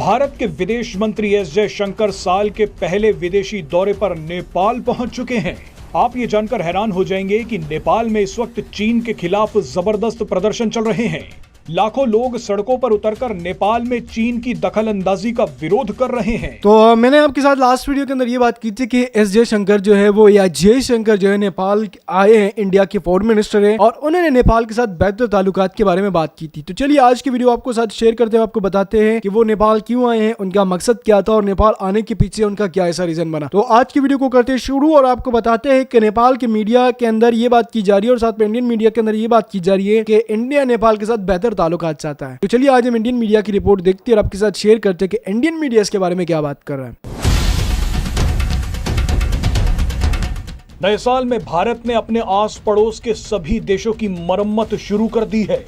भारत के विदेश मंत्री एस जयशंकर साल के पहले विदेशी दौरे पर नेपाल पहुंच चुके हैं। आप ये जानकर हैरान हो जाएंगे कि नेपाल में इस वक्त चीन के खिलाफ जबरदस्त प्रदर्शन चल रहे हैं। लाखों लोग सड़कों पर उतरकर नेपाल में चीन की दखल अंदाजी का विरोध कर रहे हैं। तो मैंने आपके साथ लास्ट वीडियो के अंदर ये बात की थी कि एस जयशंकर जो है वो या जयशंकर जो है नेपाल आए हैं, इंडिया के फॉरेन मिनिस्टर हैं और उन्होंने नेपाल के साथ बेहतर ताल्लुकात के बारे में बात की थी। तो चलिए आज की वीडियो आपको साथ शेयर करते हुए आपको बताते हैं कि वो नेपाल क्यों आए हैं, उनका मकसद क्या था और नेपाल आने के पीछे उनका क्या ऐसा रीजन बना। तो आज की वीडियो को करते शुरू और आपको बताते हैं कि नेपाल के मीडिया के अंदर ये बात की जा रही है और साथ में इंडियन मीडिया के अंदर ये बात की जा रही है कि इंडिया नेपाल के साथ बेहतर ताल्लुकात चाहता है। तो चलिए आज हम इंडियन मीडिया की रिपोर्ट देखते हैं और आपके साथ शेयर करते हैं कि इंडियन मीडिया इसके बारे में क्या बात कर रहा है। नए साल में भारत ने अपने आस पड़ोस के सभी देशों की मरम्मत शुरू कर दी है।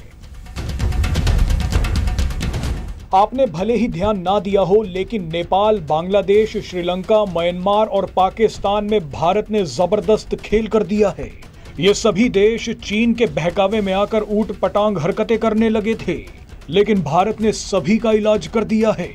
आपने भले ही ध्यान ना दिया हो, लेकिन नेपाल, बांग्लादेश, श्रीलंका, म्यांमार और पाकिस्तान में भारत ने जबरदस्त खेल कर दिया है। ये सभी देश चीन के बहकावे में आकर ऊट पटांग हरकतें करने लगे थे, लेकिन भारत ने सभी का इलाज कर दिया है।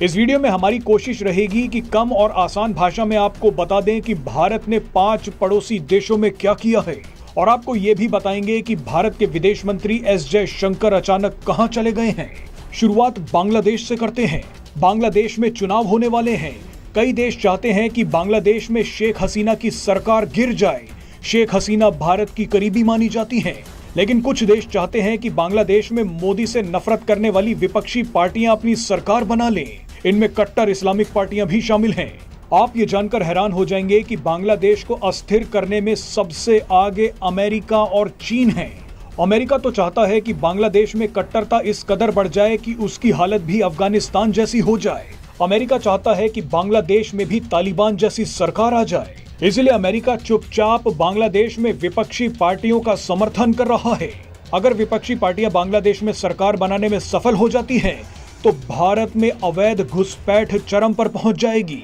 इस वीडियो में हमारी कोशिश रहेगी कि कम और आसान भाषा में आपको बता दें कि भारत ने 5 पड़ोसी देशों में क्या किया है, और आपको ये भी बताएंगे कि भारत के विदेश मंत्री एस जयशंकर अचानक कहां चले गए हैं। शुरुआत बांग्लादेश से करते हैं। बांग्लादेश में चुनाव होने वाले हैं। कई देश चाहते हैं कि बांग्लादेश में शेख हसीना की सरकार गिर जाए। शेख हसीना भारत की करीबी मानी जाती हैं, लेकिन कुछ देश चाहते हैं कि बांग्लादेश में मोदी से नफरत करने वाली विपक्षी पार्टियां अपनी सरकार बना लें। इनमें कट्टर इस्लामिक पार्टियां भी शामिल हैं। आप ये जानकर हैरान हो जाएंगे कि बांग्लादेश को अस्थिर करने में सबसे आगे अमेरिका और चीन है। अमेरिका तो चाहता है कि बांग्लादेश में कट्टरता इस कदर बढ़ जाए कि उसकी हालत भी अफगानिस्तान जैसी हो जाए। अमेरिका चाहता है कि बांग्लादेश में भी तालिबान जैसी सरकार आ जाए। इसलिए अमेरिका चुपचाप बांग्लादेश में विपक्षी पार्टियों का समर्थन कर रहा है। अगर विपक्षी पार्टियां बांग्लादेश में सरकार बनाने में सफल हो जाती हैं, तो भारत में अवैध घुसपैठ चरम पर पहुंच जाएगी।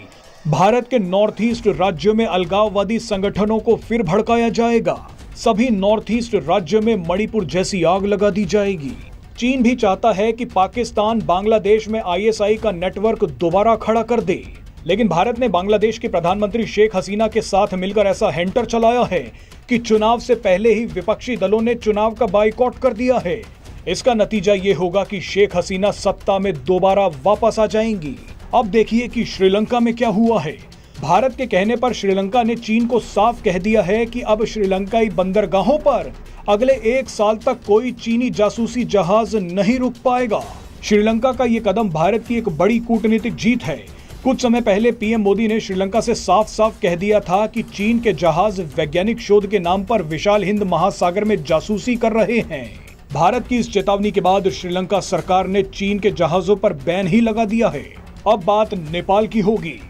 भारत के नॉर्थ ईस्ट राज्यों में अलगाववादी संगठनों को फिर भड़काया जाएगा। सभी नॉर्थ ईस्ट राज्यों में मणिपुर जैसी आग लगा दी जाएगी। चीन भी चाहता है कि पाकिस्तान बांग्लादेश में आईएसआई का नेटवर्क दोबारा खड़ा कर दे, लेकिन भारत ने बांग्लादेश के प्रधानमंत्री शेख हसीना के साथ मिलकर ऐसा हैंटर चलाया है कि चुनाव से पहले ही विपक्षी दलों ने चुनाव का बाइकआउट कर दिया है। इसका नतीजा ये होगा कि शेख हसीना सत्ता में दोबारा वापस आ जाएंगी। अब देखिए कि श्रीलंका में क्या हुआ है। भारत के कहने पर श्रीलंका ने चीन को साफ कह दिया है कि अब श्रीलंकाई बंदरगाहों पर अगले 1 साल तक कोई चीनी जासूसी जहाज नहीं रुक पाएगा। श्रीलंका का ये कदम भारत की एक बड़ी कूटनीतिक जीत है। कुछ समय पहले पीएम मोदी ने श्रीलंका से साफ साफ कह दिया था कि चीन के जहाज वैज्ञानिक शोध के नाम पर विशाल हिंद महासागर में जासूसी कर रहे हैं। भारत की इस चेतावनी के बाद श्रीलंका सरकार ने चीन के जहाजों पर बैन ही लगा दिया है। अब बात नेपाल की होगी।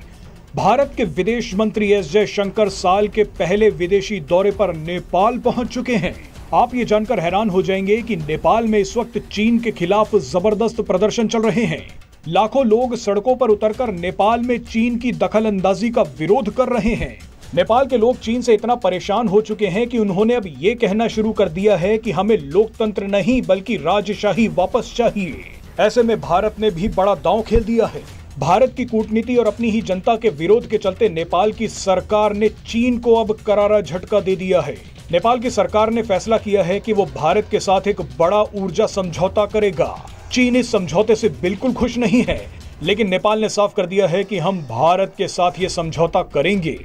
भारत के विदेश मंत्री एस जयशंकर साल के पहले विदेशी दौरे पर नेपाल पहुंच चुके हैं। आप ये जानकर हैरान हो जाएंगे कि नेपाल में इस वक्त चीन के खिलाफ जबरदस्त प्रदर्शन चल रहे हैं। लाखों लोग सड़कों पर उतरकर नेपाल में चीन की दखल अंदाजी का विरोध कर रहे हैं। नेपाल के लोग चीन से इतना परेशान हो चुके हैं कि उन्होंने अब ये कहना शुरू कर दिया है कि हमें लोकतंत्र नहीं बल्कि राजशाही वापस चाहिए। ऐसे में भारत ने भी बड़ा दांव खेल दिया है। भारत की कूटनीति और अपनी ही जनता के विरोध के चलते नेपाल की सरकार ने चीन को अब करारा झटका दे दिया है। नेपाल की सरकार ने फैसला किया है कि वो भारत के साथ एक बड़ा ऊर्जा समझौता करेगा। चीन इस समझौते से बिल्कुल खुश नहीं है, लेकिन नेपाल ने साफ कर दिया है कि हम भारत के साथ ये समझौता करेंगे।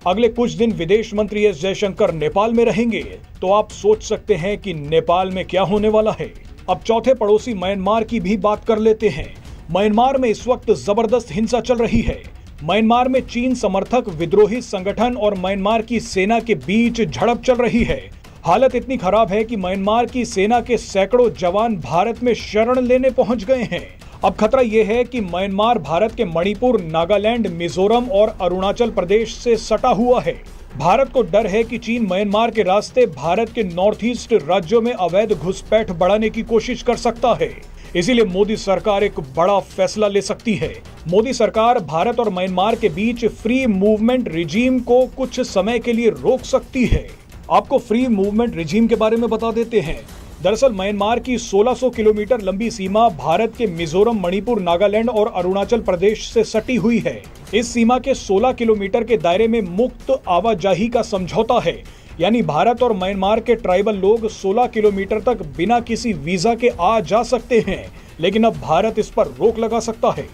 अगले कुछ दिन विदेश मंत्री एस जयशंकर नेपाल में रहेंगे, तो आप सोच सकते हैं कि नेपाल में क्या होने वाला है। अब चौथे पड़ोसी म्यांमार की भी बात कर लेते हैं। म्यांमार में इस वक्त जबरदस्त हिंसा चल रही है। म्यांमार में चीन समर्थक विद्रोही संगठन और म्यांमार की सेना के बीच झड़प चल रही है। हालत इतनी खराब है कि म्यांमार की सेना के सैकड़ों जवान भारत में शरण लेने पहुंच गए हैं। अब खतरा यह है कि म्यांमार भारत के मणिपुर, नागालैंड, मिजोरम और अरुणाचल प्रदेश से सटा हुआ है। भारत को डर है कि चीन म्यांमार के रास्ते भारत के नॉर्थ ईस्ट राज्यों में अवैध घुसपैठ बढ़ाने की कोशिश कर सकता है। इसीलिए मोदी सरकार एक बड़ा फैसला ले सकती है। मोदी सरकार भारत और म्यांमार के बीच फ्री मूवमेंट रिजीम को कुछ समय के लिए रोक सकती है। आपको फ्री मूवमेंट रिजीम के बारे में बता देते हैं। दरअसल म्यांमार की 1600 किलोमीटर लंबी सीमा भारत के मिजोरम, मणिपुर, नागालैंड और अरुणाचल प्रदेश से सटी हुई है। इस सीमा के 16 किलोमीटर के दायरे में मुक्त आवाजाही का समझौता है, यानी भारत और म्यांमार के ट्राइबल लोग 16 किलोमीटर तक बिना किसी वीजा के आ जा सकते हैं, लेकिन अब भारत इस पर रोक लगा सकता है।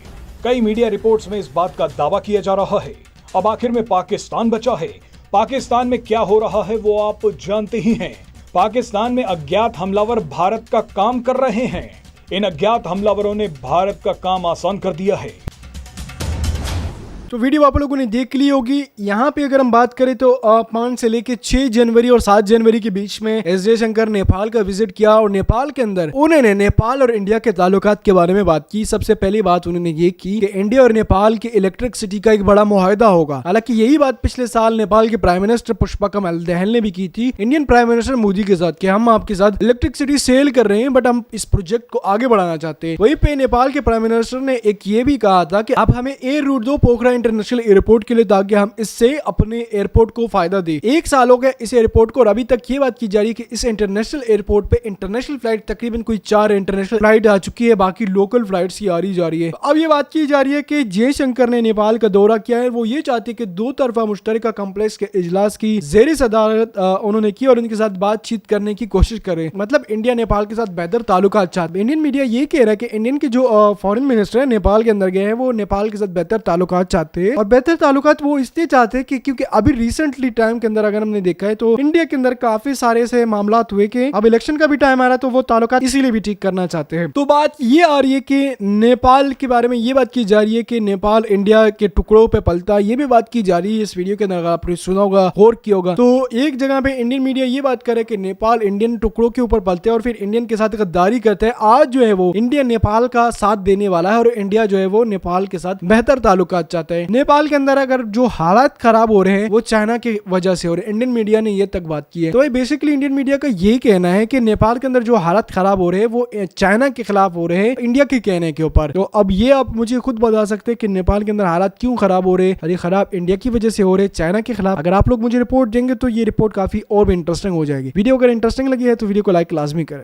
कई मीडिया रिपोर्ट्स में इस बात का दावा किया जा रहा है। अब आखिर में पाकिस्तान बचा है। पाकिस्तान में क्या हो रहा है वो आप जानते ही हैं। पाकिस्तान में अज्ञात हमलावर भारत का काम कर रहे हैं। इन अज्ञात हमलावरों ने भारत का काम आसान कर दिया है। तो वीडियो आप लोगों ने देख ली होगी। यहाँ पे अगर हम बात करें तो 5 से लेके 6 जनवरी और 7 जनवरी के बीच में एस जयशंकर नेपाल का विजिट किया और नेपाल के अंदर उन्होंने नेपाल और इंडिया के ताल्लुकात के बारे में बात की। सबसे पहली बात उन्होंने ये की कि इंडिया और नेपाल की इलेक्ट्रिसिटी का एक बड़ा मुआहदा होगा। हालांकि यही बात पिछले साल नेपाल के प्राइम मिनिस्टर पुष्पा कमल दहल ने भी की थी इंडियन प्राइम मिनिस्टर मोदी के साथ कि हम आपके साथ इलेक्ट्रिसिटी सेल कर रहे हैं, बट हम इस प्रोजेक्ट को आगे बढ़ाना चाहते हैं। वहीं पे नेपाल के प्राइम मिनिस्टर ने एक ये भी कहा था कि आप हमें एयर रूट दो पोखरा इंटरनेशनल एयरपोर्ट के लिए, ताकि हम इससे अपने एयरपोर्ट को फायदा दे। 1 साल हो गया इस एयरपोर्ट को और अभी तक ये बात की जा रही है कि इस इंटरनेशनल एयरपोर्ट पे इंटरनेशनल फ्लाइट तकरीबन कोई 4 इंटरनेशनल फ्लाइट आ चुकी है, बाकी लोकल फ्लाइट्स ही आ रही जा रही है। अब ये बात की जा रही है कि जयशंकर ने नेपाल का दौरा किया है। वो ये चाहते हैं कि 2 तरफा मुश्तरका कम्प्लेक्स के इजलास की ज़ेर सदारत उन्होंने की और उनके साथ बातचीत करने की कोशिश करें। मतलब इंडिया नेपाल के साथ बेहतर ताल्लुकात चाहते हैं। इंडियन मीडिया ये कह रहा है कि इंडियन के जो फॉरेन मिनिस्टर है नेपाल के अंदर गए हैं, वो नेपाल के साथ बेहतर ताल्लुकात चाहते हैं। और बेहतर ताल्लुकात वो इसलिए चाहते हैं कि क्योंकि अभी रिसेंटली टाइम के अंदर अगर हमने देखा है तो इंडिया के अंदर काफी सारे ऐसे मामला हुए कि अब इलेक्शन का भी टाइम आ रहा है, तो वो ताल्लुकात इसीलिए भी ठीक करना चाहते हैं। तो बात ये आ रही है कि नेपाल के बारे में ये बात की जा रही है कि नेपाल इंडिया के टुकड़ों पे पलता है। ये भी बात की जा रही है इस वीडियो के अंदर, आपने सुना होगा, गौर किया होगा। तो एक जगह पे इंडियन मीडिया ये बात करे कि नेपाल इंडियन टुकड़ों के ऊपर पलते हैं और फिर इंडियन के साथ गद्दारी करते हैं। आज जो है वो इंडिया नेपाल का साथ देने वाला है और इंडिया जो है वो नेपाल के साथ बेहतर ताल्लुकात चाहता है। नेपाल के अंदर अगर जो हालात खराब हो रहे हैं वो चाइना की वजह से हो रहे हैं। इंडियन मीडिया ने ये तक बात की है। तो बेसिकली इंडियन मीडिया का ये कहना है कि नेपाल के अंदर जो हालात खराब हो रहे हैं वो चाइना के खिलाफ हो रहे हैं, इंडिया के कहने के ऊपर। तो अब ये आप मुझे खुद बता सकते हैं कि नेपाल के अंदर हालात क्यों खराब हो रहे हैं। अरे खराब इंडिया की वजह से हो रहे हैं, चाइना के खिलाफ। अगर आप लोग मुझे रिपोर्ट देंगे तो ये रिपोर्ट काफी और भी इंटरेस्टिंग हो जाएगी। वीडियो अगर इंटरेस्टिंग लगी है तो वीडियो को लाइक लाजमी करें।